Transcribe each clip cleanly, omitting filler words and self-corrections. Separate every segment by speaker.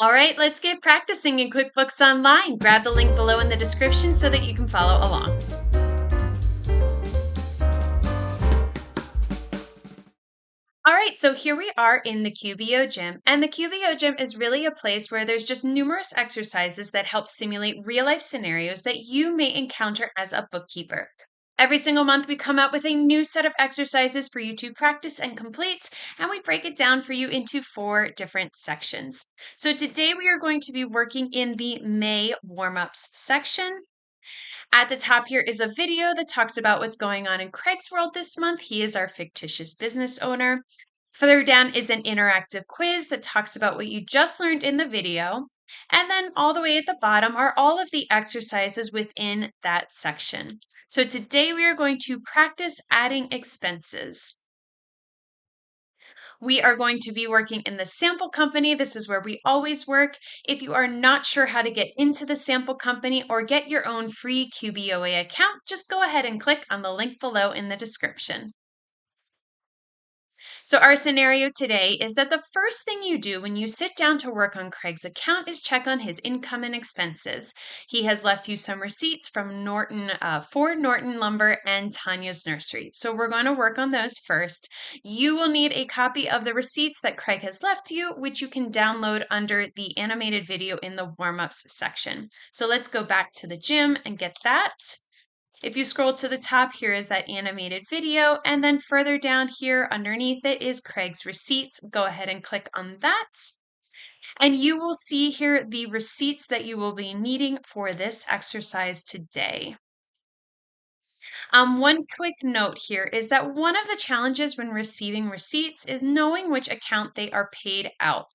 Speaker 1: All right, let's get practicing in QuickBooks Online. Grab the link below in the description so that you can follow along. All right, so here we are in the QBO gym, and the QBO gym is really a place where there's just numerous exercises that help simulate real life scenarios that you may encounter as a bookkeeper. Every single month, we come out with a new set of exercises for you to practice and complete, and we break it down for you into 4 different sections. So today we are going to be working in the May warm-ups section. At the top here is a video that talks about what's going on in Craig's world this month. He is our fictitious business owner. Further down is an interactive quiz that talks about what you just learned in the video. And then all the way at the bottom are all of the exercises within that section. So today we are going to practice adding expenses. We are going to be working in the sample company. This is where we always work. If you are not sure how to get into the sample company or get your own free QBOA account, just go ahead and click on the link below in the description. So our scenario today is that the first thing you do when you sit down to work on Craig's account is check on his income and expenses. He has left you some receipts from Ford Norton Lumber and Tanya's Nursery. So we're going to work on those first. You will need a copy of the receipts that Craig has left you, which you can download under the animated video in the warm-ups section. So let's go back to the gym and get that. If you scroll to the top, here is that animated video, and then further down here underneath it is Craig's receipts. Go ahead and click on that. And you will see here the receipts that you will be needing for this exercise today. One quick note here is that one of the challenges when receiving receipts is knowing which account they are paid out.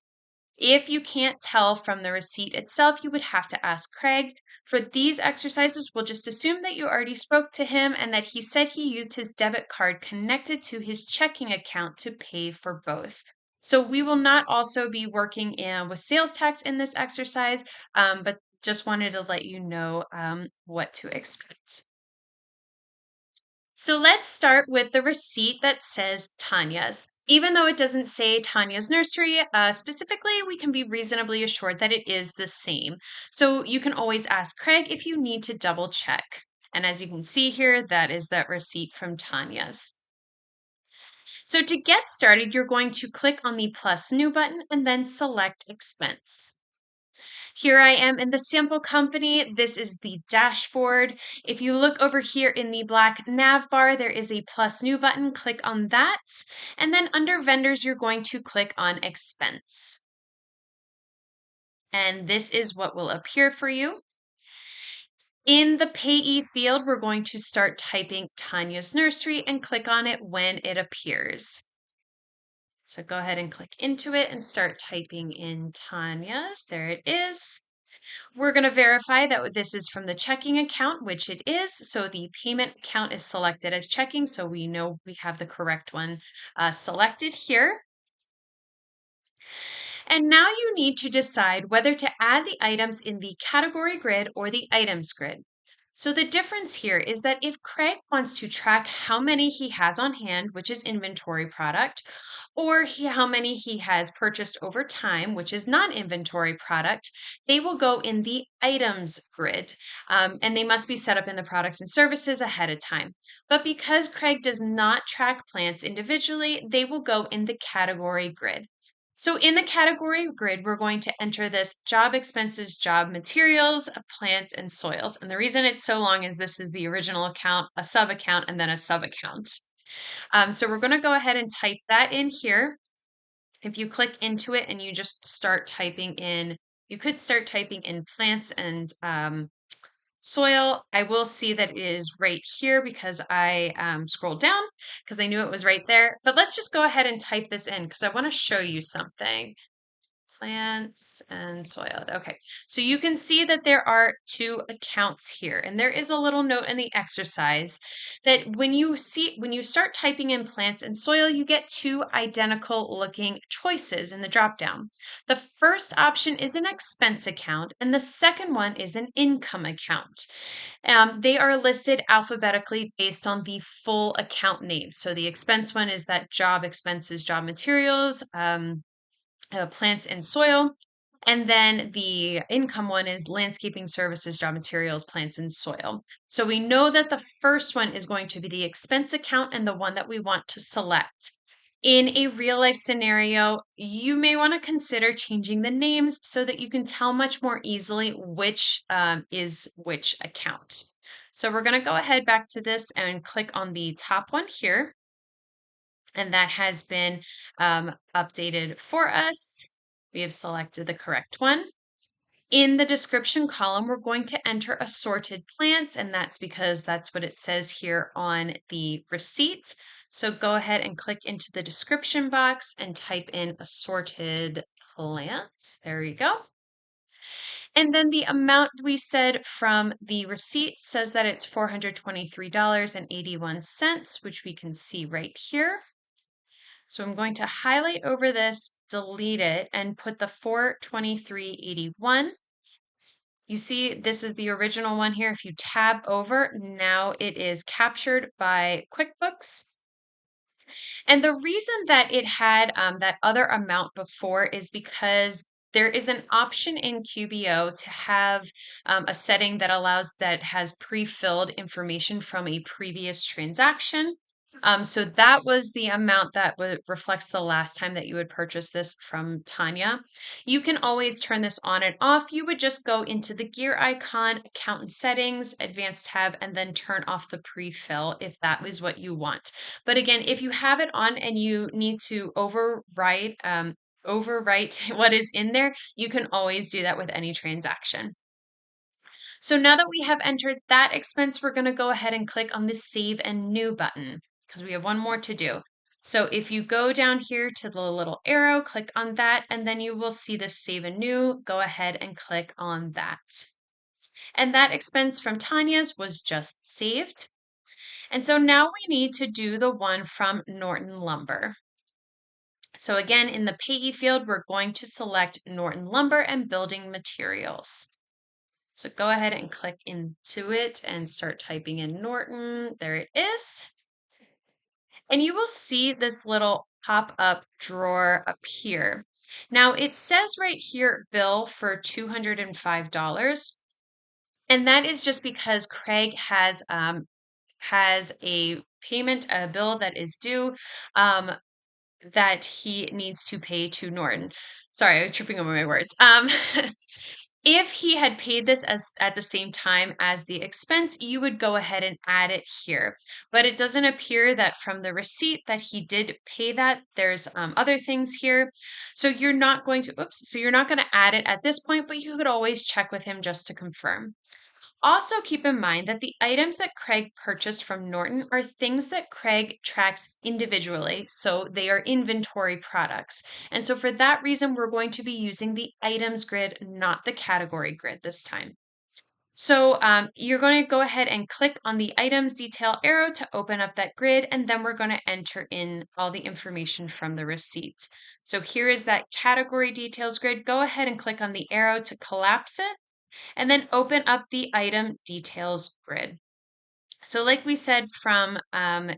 Speaker 1: If you can't tell from the receipt itself, you would have to ask Craig. For these exercises, we'll just assume that you already spoke to him and that he said he used his debit card connected to his checking account to pay for both. So we will not also be working with sales tax in this exercise, but just wanted to let you know what to expect. So let's start with the receipt that says Tanya's. Even though it doesn't say Tanya's Nursery specifically, we can be reasonably assured that it is the same. So you can always ask Craig if you need to double check. And as you can see here, that is that receipt from Tanya's. So to get started, you're going to click on the plus new button and then select expense. Here I am in the sample company. This is the dashboard. If you look over here in the black nav bar, there is a plus new button. Click on that. And then under vendors, you're going to click on expense. And this is what will appear for you. In the payee field, we're going to start typing Tanya's Nursery and click on it when it appears. So go ahead and click into it and start typing in Tanya's. There it is. We're going to verify that this is from the checking account, which it is. So the payment account is selected as checking, so we know we have the correct one selected here. And now you need to decide whether to add the items in the category grid or the items grid. So the difference here is that if Craig wants to track how many he has on hand, which is inventory product, or how many he has purchased over time, which is non-inventory product, they will go in the items grid, and they must be set up in the products and services ahead of time. But because Craig does not track plants individually, they will go in the category grid. So in the category grid, we're going to enter this job expenses, job materials, plants, and soils. And the reason it's so long is this is the original account, a sub account, and then a sub account. So we're going to go ahead and type that in here. If you click into it and you just start typing in, you could start typing in plants and soil. I will see that it is right here because I scrolled down because I knew it was right there. But let's just go ahead and type this in because I want to show you something. Plants and soil. Okay, so you can see that there are 2 accounts here, and there is a little note in the exercise that when you start typing in plants and soil, you get 2 identical looking choices in the dropdown. The first option is an expense account, and the second one is an income account. They are listed alphabetically based on the full account name. So the expense one is that job expenses, job materials. Plants and soil. And then the income one is landscaping services, job materials, plants, and soil. So we know that the first one is going to be the expense account and the one that we want to select. In a real life scenario, you may want to consider changing the names so that you can tell much more easily which is which account. So we're going to go ahead back to this and click on the top one here. And that has been updated for us. We have selected the correct one. In the description column, we're going to enter assorted plants, and that's because that's what it says here on the receipt. So go ahead and click into the description box and type in assorted plants. There you go. And then the amount we said from the receipt says that it's $423.81, which we can see right here. So I'm going to highlight over this, delete it, and put the $423.81. You see, this is the original one here. If you tab over, now it is captured by QuickBooks. And the reason that it had that other amount before is because there is an option in QBO to have a setting that has pre-filled information from a previous transaction. So that was the amount that reflects the last time that you would purchase this from Tanya. You can always turn this on and off. You would just go into the gear icon, accountant settings, advanced tab, and then turn off the pre-fill if that is what you want. But again, if you have it on and you need to overwrite what is in there, you can always do that with any transaction. So now that we have entered that expense, we're going to go ahead and click on the Save and New button because we have one more to do. So if you go down here to the little arrow, click on that, and then you will see the Save and New. Go ahead and click on that. And that expense from Tanya's was just saved. And so now we need to do the one from Norton Lumber. So again, in the payee field, we're going to select Norton Lumber and Building Materials. So go ahead and click into it and start typing in Norton. There it is. And you will see this little pop-up drawer appear. Now it says right here, bill for $205. And that is just because Craig has a payment, a bill that is due that he needs to pay to Norton. Sorry, I'm tripping over my words. If he had paid this at the same time as the expense, you would go ahead and add it here. But it doesn't appear that from the receipt that he did pay that. There's other things here. So you're not going to add it at this point, but you could always check with him just to confirm. Also, keep in mind that the items that Craig purchased from Norton are things that Craig tracks individually, so they are inventory products. And so for that reason, we're going to be using the items grid, not the category grid this time. So you're going to go ahead and click on the items detail arrow to open up that grid, and then we're going to enter in all the information from the receipt. So here is that category details grid. Go ahead and click on the arrow to collapse it, and then open up the item details grid. So like we said from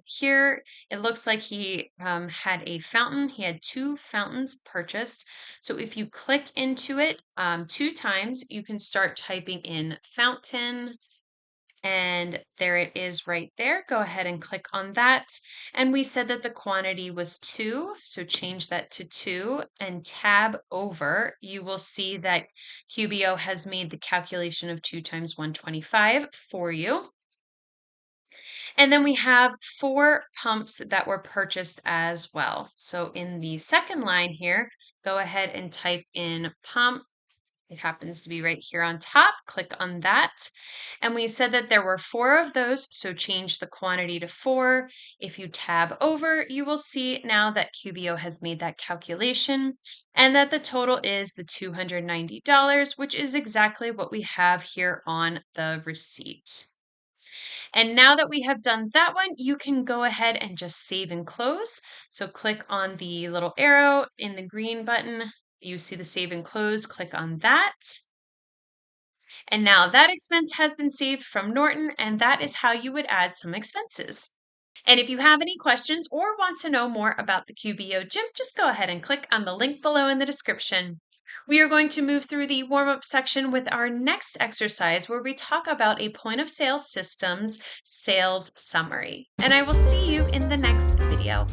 Speaker 1: here, it looks like he had a fountain. He had 2 fountains purchased. So if you click into it 2 times, you can start typing in fountain. And there it is right there. Go ahead and click on that. And we said that the quantity was 2, so change that to 2 and tab over. You will see that QBO has made the calculation of 2 times 125 for you. And then we have 4 pumps that were purchased as well. So in the second line here, go ahead and type in pump. It happens to be right here on top. Click on that. And we said that there were 4 of those, so change the quantity to 4. If you tab over, you will see now that QBO has made that calculation and that the total is the $290, which is exactly what we have here on the receipt. And now that we have done that one, you can go ahead and just save and close. So click on the little arrow in the green button. You see the save and close, click on that. And now that expense has been saved from Norton, and that is how you would add some expenses. And if you have any questions or want to know more about the QBO gym, just go ahead and click on the link below in the description. We are going to move through the warm-up section with our next exercise where we talk about a point of sale systems sales summary. And I will see you in the next video.